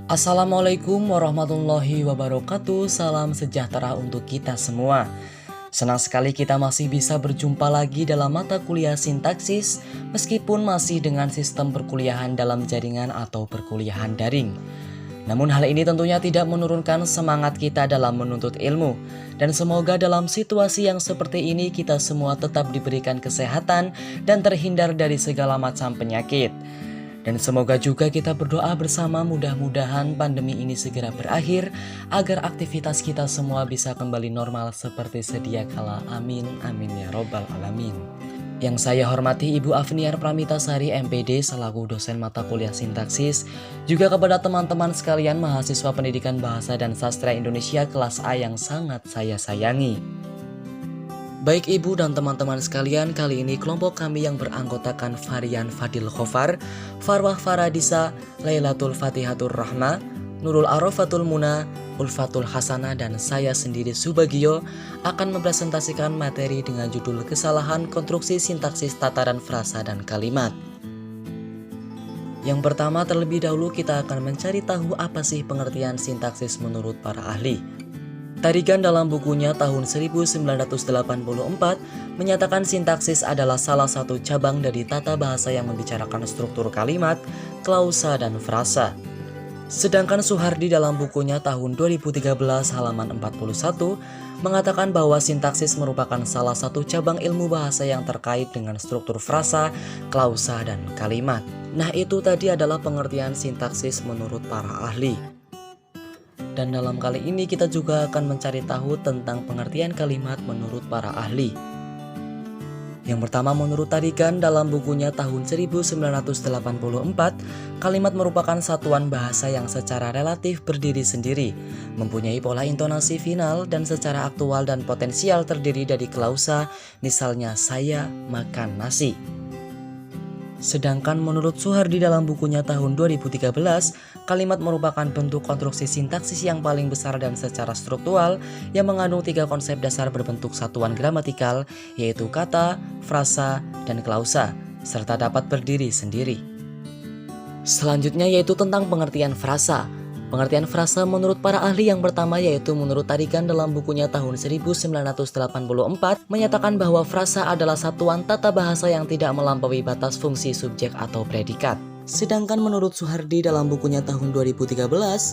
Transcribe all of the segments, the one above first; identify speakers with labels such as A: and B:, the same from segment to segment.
A: Assalamualaikum warahmatullahi wabarakatuh. Salam sejahtera untuk kita semua. Senang sekali kita masih bisa berjumpa lagi dalam mata kuliah sintaksis, meskipun masih dengan sistem perkuliahan dalam jaringan atau perkuliahan daring. Namun hal ini tentunya tidak menurunkan semangat kita dalam menuntut ilmu. Dan semoga dalam situasi yang seperti ini kita semua tetap diberikan kesehatan dan terhindar dari segala macam penyakit. Dan semoga juga kita berdoa bersama mudah-mudahan pandemi ini segera berakhir agar aktivitas kita semua bisa kembali normal seperti sedia kala. Amin, amin ya robbal alamin. Yang saya hormati Ibu Afniar Pramitasari MPD selaku dosen mata kuliah sintaksis, juga kepada teman-teman sekalian mahasiswa pendidikan bahasa dan sastra Indonesia kelas A yang sangat saya sayangi. Baik Ibu dan teman-teman sekalian, kali ini kelompok kami yang beranggotakan Varian Fadil Khofar, Farwah Faradisa, Lailatul Fatihatur Rahma, Nurul Arofatul Muna, Ulfatul Hasanah, dan saya sendiri Subagio akan mempresentasikan materi dengan judul kesalahan konstruksi sintaksis tataran frasa dan kalimat. Yang pertama, terlebih dahulu kita akan mencari tahu apa sih pengertian sintaksis menurut para ahli. Tarigan dalam bukunya tahun 1984 menyatakan sintaksis adalah salah satu cabang dari tata bahasa yang membicarakan struktur kalimat, klausa, dan frasa. Sedangkan Suhardi dalam bukunya tahun 2013 halaman 41 mengatakan bahwa sintaksis merupakan salah satu cabang ilmu bahasa yang terkait dengan struktur frasa, klausa, dan kalimat. Nah, itu tadi adalah pengertian sintaksis menurut para ahli. Dan dalam kali ini kita juga akan mencari tahu tentang pengertian kalimat menurut para ahli. Yang pertama, menurut Tarigan dalam bukunya tahun 1984, kalimat merupakan satuan bahasa yang secara relatif berdiri sendiri, mempunyai pola intonasi final dan secara aktual dan potensial terdiri dari klausa, misalnya saya makan nasi. Sedangkan menurut Suhardi dalam bukunya tahun 2013, kalimat merupakan bentuk konstruksi sintaksis yang paling besar dan secara struktural yang mengandung 3 konsep dasar berbentuk satuan gramatikal, yaitu kata, frasa, dan klausa, serta dapat berdiri sendiri. Selanjutnya yaitu tentang pengertian frasa. Pengertian frasa menurut para ahli yang pertama yaitu menurut Tarigan dalam bukunya tahun 1984 menyatakan bahwa frasa adalah satuan tata bahasa yang tidak melampaui batas fungsi subjek atau predikat. Sedangkan menurut Suhardi dalam bukunya tahun 2013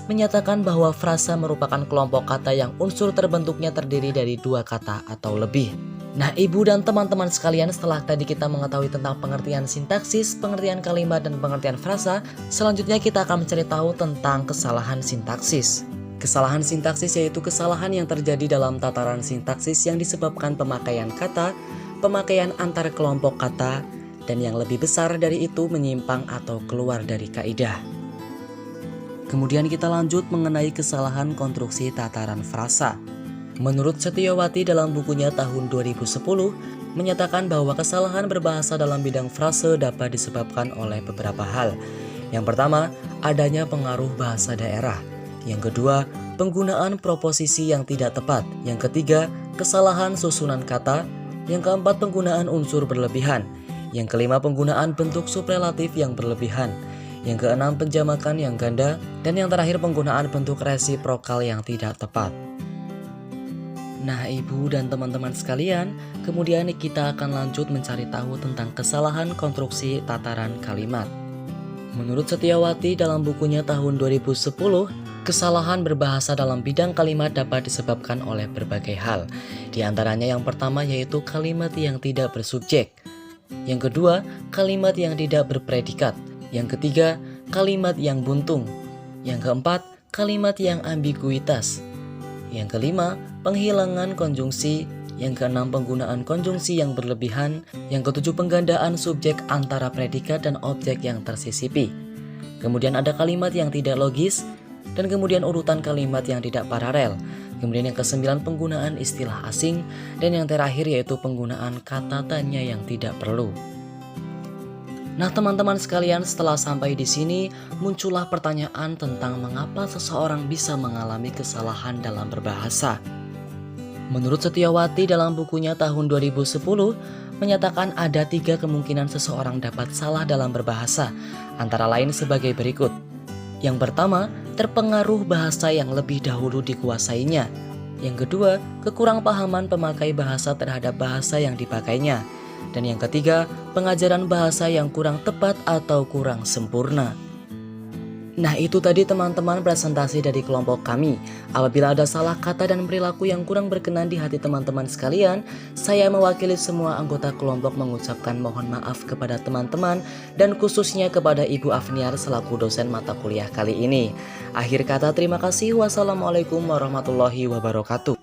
A: menyatakan bahwa frasa merupakan kelompok kata yang unsur terbentuknya terdiri dari 2 kata atau lebih. Nah Ibu dan teman-teman sekalian, setelah tadi kita mengetahui tentang pengertian sintaksis, pengertian kalimat, dan pengertian frasa, selanjutnya kita akan mencari tahu tentang kesalahan sintaksis. Kesalahan sintaksis yaitu kesalahan yang terjadi dalam tataran sintaksis yang disebabkan pemakaian kata, pemakaian antar kelompok kata, dan yang lebih besar dari itu menyimpang atau keluar dari kaidah. Kemudian kita lanjut mengenai kesalahan konstruksi tataran frasa. Menurut Setiawati dalam bukunya tahun 2010 menyatakan bahwa kesalahan berbahasa dalam bidang frase dapat disebabkan oleh beberapa hal. Yang pertama, adanya pengaruh bahasa daerah. Yang kedua, penggunaan proposisi yang tidak tepat. Yang ketiga, kesalahan susunan kata. Yang keempat, penggunaan unsur berlebihan. Yang kelima, penggunaan bentuk suprelatif yang berlebihan. Yang keenam, penjamakan yang ganda. Dan yang terakhir, penggunaan bentuk resiprokal yang tidak tepat. Nah Ibu dan teman-teman sekalian, kemudian kita akan lanjut mencari tahu tentang kesalahan konstruksi tataran kalimat. Menurut Setiawati dalam bukunya tahun 2010, kesalahan berbahasa dalam bidang kalimat dapat disebabkan oleh berbagai hal. Di antaranya yang pertama yaitu kalimat yang tidak bersubjek. Yang kedua, kalimat yang tidak berpredikat. Yang ketiga, kalimat yang buntung. Yang keempat, kalimat yang ambiguitas. Yang kelima, penghilangan konjungsi. Yang keenam, penggunaan konjungsi yang berlebihan. Yang ketujuh, penggandaan subjek antara predikat dan objek yang tersisipi. Kemudian ada kalimat yang tidak logis. Dan kemudian urutan kalimat yang tidak paralel. Kemudian yang kesembilan, penggunaan istilah asing. Dan yang terakhir yaitu penggunaan kata tanya yang tidak perlu. Nah teman-teman sekalian, setelah sampai di sini muncullah pertanyaan tentang mengapa seseorang bisa mengalami kesalahan dalam berbahasa. Menurut Setiawati dalam bukunya tahun 2010 menyatakan ada 3 kemungkinan seseorang dapat salah dalam berbahasa, antara lain sebagai berikut. Yang pertama, terpengaruh bahasa yang lebih dahulu dikuasainya. Yang kedua, kekurangpahaman pemakai bahasa terhadap bahasa yang dipakainya. Dan yang ketiga, pengajaran bahasa yang kurang tepat atau kurang sempurna. Nah, itu tadi teman-teman presentasi dari kelompok kami. Apabila ada salah kata dan perilaku yang kurang berkenan di hati teman-teman sekalian, saya mewakili semua anggota kelompok mengucapkan mohon maaf kepada teman-teman dan khususnya kepada Ibu Afniar selaku dosen mata kuliah kali ini. Akhir kata terima kasih. Wassalamualaikum warahmatullahi wabarakatuh.